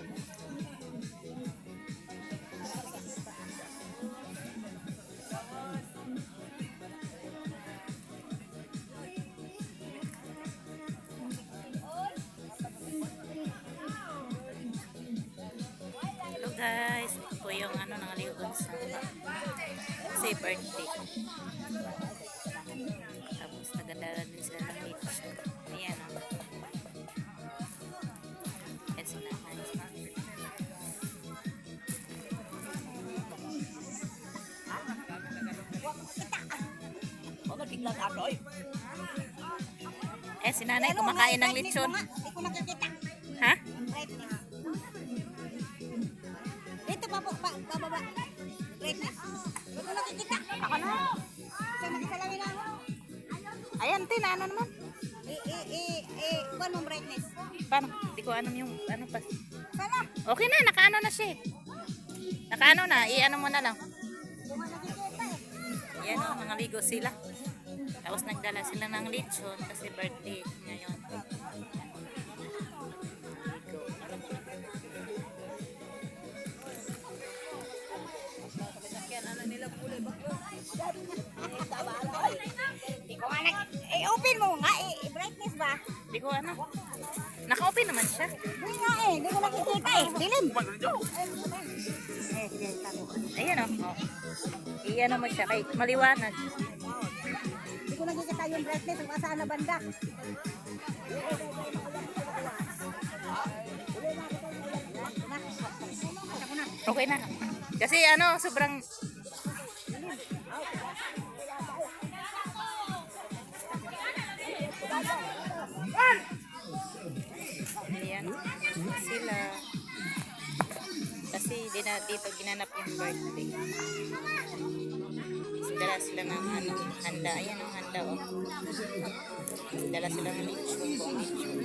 Hello guys, ito po yung nangaligon sa kasi birthday. Tapos nagandala din sila ng beach. Ayan o. Ayan sila. Si nanay kumakain ng lechon. Ha? Ito pa po, bababa. Brightness. Ito nakikita. Ako na. Sa makisalawin na ako. Ayan, tin, ano naman? Kuhan mong brightness. Paano? Hindi ko alam yung pa. Sana. Okay na, nakaano na siya. Nakaano na, i-ano mo na lang. Kung nakikita eh. Ayan o, nangaligo sila. Tapos nagdala sila ng lechon kasi birthday ngayon. Open mo nga brightness ba? Hindi ko ano. Naka-open naman siya. Hindi nga hindi ko nakikita eh. Dilim. Ayan o. Oh. I-ano mo siya kay maliwanag. Hindi ko nakikita yung brightness kung saan na banda. Okay na. Kasi sobrang ayan sila. Kasi dito ginanap yung birthday. Dala sila ng handa. Ayan ang handa o. Dala sila ng lechon. Buong lechon.